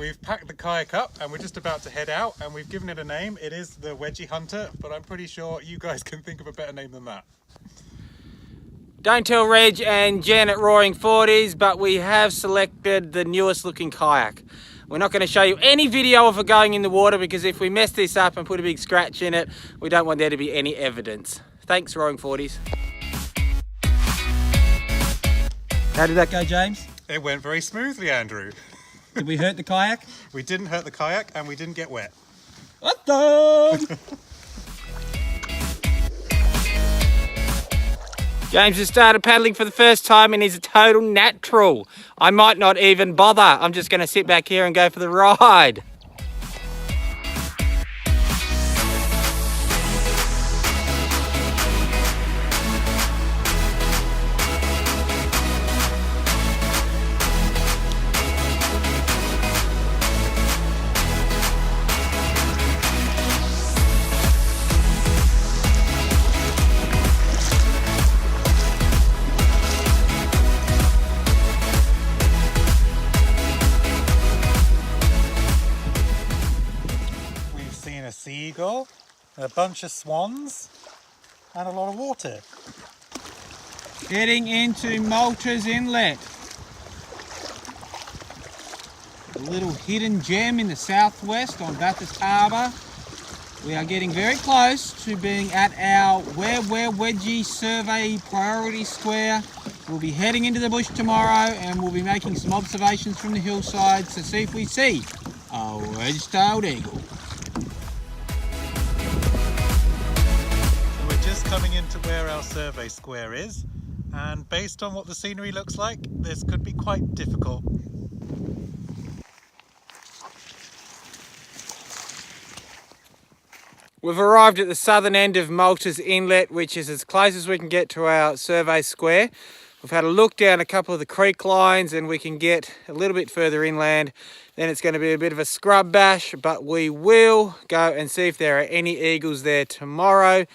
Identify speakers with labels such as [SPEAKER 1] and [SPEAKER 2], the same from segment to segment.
[SPEAKER 1] We've packed the kayak up and we're just about to head out, and we've given it a name. It is the Wedgie Hunter, but I'm pretty sure you guys can think of a better name than that.
[SPEAKER 2] Don't tell Reg and Jen at Roaring 40s, but we have selected the newest looking kayak. We're not going to show you any video of it going in the water, because if we mess this up and put a big scratch in it, we don't want there to be any evidence. Thanks, Roaring 40s. How did that go, James?
[SPEAKER 1] It went very smoothly, Andrew.
[SPEAKER 2] Did we hurt the kayak?
[SPEAKER 1] We didn't hurt the kayak and we didn't get wet.
[SPEAKER 2] What the? James has started paddling for the first time and he's a total natural. I might not even bother. I'm just going to sit back here and go for the ride.
[SPEAKER 1] A seagull, a bunch of swans, and a lot of water.
[SPEAKER 2] Heading into Malta's Inlet. A little hidden gem in the southwest on Bathurst Harbour. We are getting very close to being at our Where Wedgie survey priority square. We'll be heading into the bush tomorrow and we'll be making some observations from the hillsides to see if we see a wedge-tailed eagle.
[SPEAKER 1] Just coming into where our survey square is, and based on what the scenery looks like, this could be quite difficult.
[SPEAKER 2] We've arrived at the southern end of Malta's Inlet, which is as close as we can get to our survey square. We've had a look down a couple of the creek lines and we can get a little bit further inland. Then it's going to be a bit of a scrub bash, but we will go and see if there are any eagles there tomorrow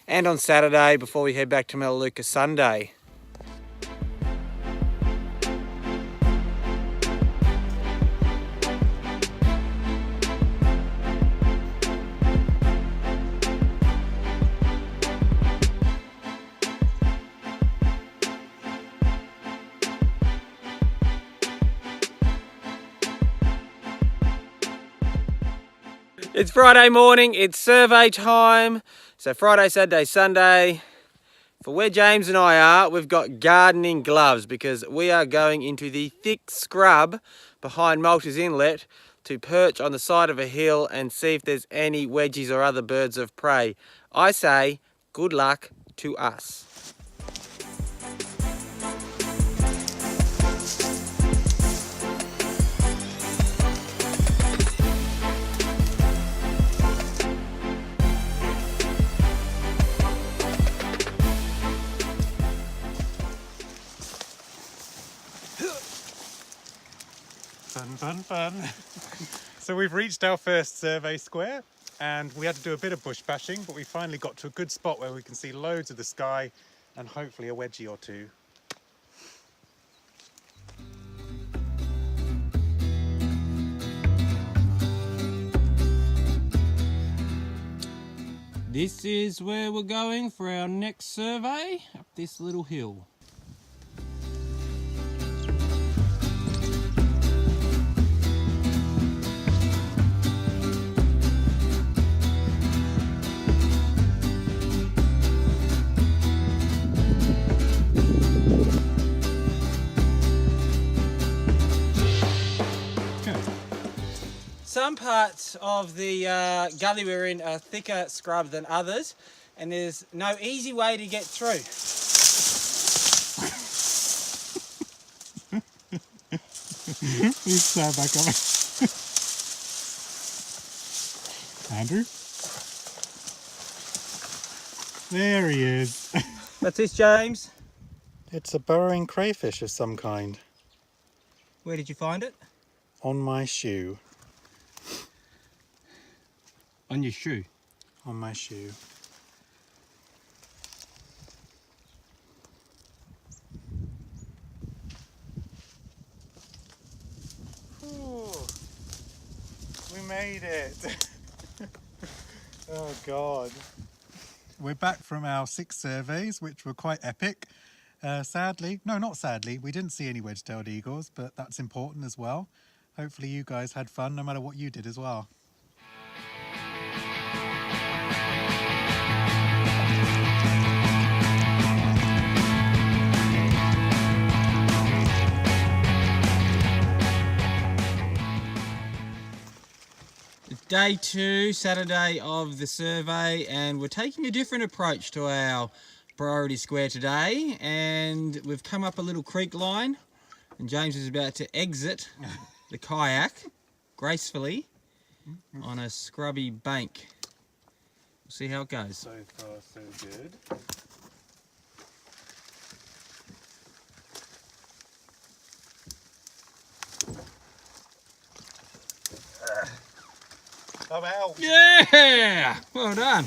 [SPEAKER 2] and on Saturday before we head back to Melaleuca Sunday. It's Friday morning, it's survey time. So Friday, Saturday, Sunday. For where James and I are, we've got gardening gloves because we are going into the thick scrub behind Malta's Inlet to perch on the side of a hill and see if there's any wedgies or other birds of prey. I say good luck to us.
[SPEAKER 1] Fun. So we've reached our first survey square and we had to do a bit of bush bashing, but we finally got to a good spot where we can see loads of the sky and hopefully a wedgie or two.
[SPEAKER 2] This is where we're going for our next survey, up this little hill. Some parts of the gully we're in are thicker scrub than others, and there's no easy way to get through.
[SPEAKER 1] He's so back on. Andrew? There he is.
[SPEAKER 2] What's this, James?
[SPEAKER 1] It's a burrowing crayfish of some kind.
[SPEAKER 2] Where did you find it?
[SPEAKER 1] On my shoe.
[SPEAKER 2] On your shoe?
[SPEAKER 1] On my shoe. Ooh. made it. Oh God. We're back from our 6 surveys, which were quite epic. Sadly, no, not sadly, we didn't see any wedge-tailed eagles, but that's important as well. Hopefully you guys had fun no matter what you did as well.
[SPEAKER 2] It's day 2, Saturday of the survey, and we're taking a different approach to our priority square today, and we've come up a little creek line and James is about to exit the kayak gracefully on a scrubby bank. We'll see how it goes.
[SPEAKER 1] So far so good. I'm out.
[SPEAKER 2] Yeah! Well done.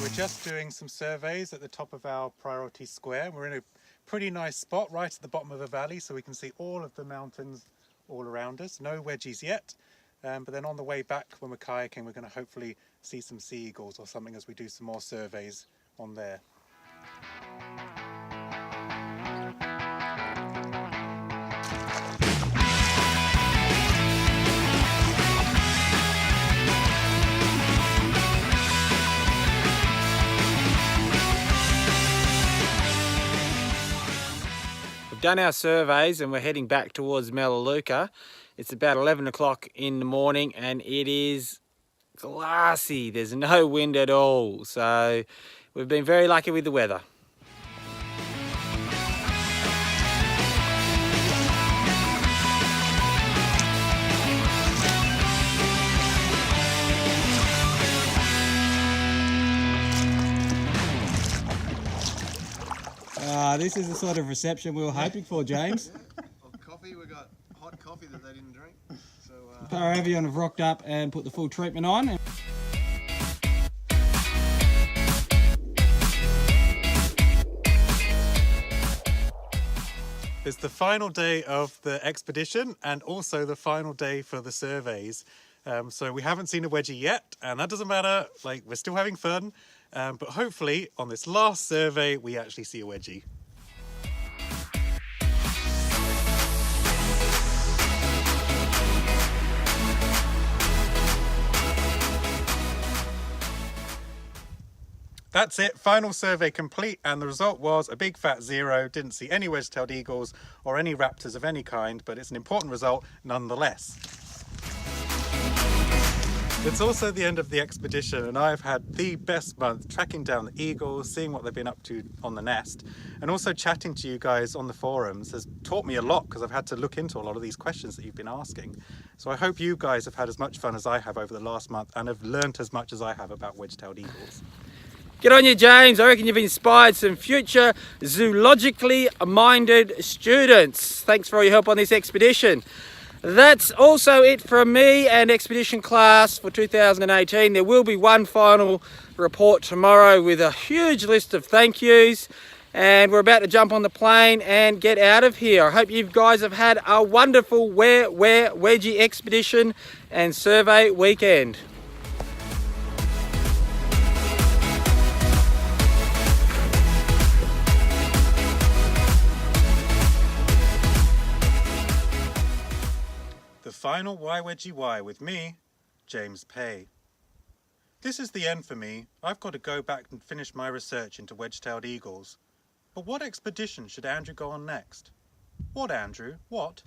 [SPEAKER 1] We're just doing some surveys at the top of our priority square. We're in a pretty nice spot right at the bottom of a valley, so we can see all of the mountains all around us. No wedgies yet, but then on the way back when we're kayaking, we're going to hopefully see some sea eagles or something as we do some more surveys on there.
[SPEAKER 2] We've done our surveys and we're heading back towards Melaleuca. It's about 11 o'clock in the morning and it is glassy. There's no wind at all. So we've been very lucky with the weather. This is the sort of reception we were hoping for, James.
[SPEAKER 3] Coffee, we got hot coffee that they didn't drink. So
[SPEAKER 2] Paravion have rocked up and put the full treatment on.
[SPEAKER 1] It's the final day of the expedition and also the final day for the surveys. So we haven't seen a wedgie yet, and that doesn't matter. Like, we're still having fun, but hopefully on this last survey we actually see a wedgie. That's it, final survey complete, and the result was a big fat 0. Didn't see any wedge-tailed eagles or any raptors of any kind, but it's an important result nonetheless. It's also the end of the expedition, and I've had the best month tracking down the eagles, seeing what they've been up to on the nest, and also chatting to you guys on the forums has taught me a lot because I've had to look into a lot of these questions that you've been asking. So I hope you guys have had as much fun as I have over the last month and have learnt as much as I have about wedge-tailed eagles.
[SPEAKER 2] Good on you, James. I reckon you've inspired some future zoologically minded students. Thanks for all your help on this expedition. That's also it from me and expedition class for 2018. There will be one final report tomorrow with a huge list of thank yous, and we're about to jump on the plane and get out of here. I hope you guys have had a wonderful Where Wedgie expedition and survey weekend.
[SPEAKER 1] The final Why Wedgie Why with me, James Pay. This is the end for me. I've got to go back and finish my research into wedge-tailed eagles. But what expedition should Andrew go on next? What, Andrew? What?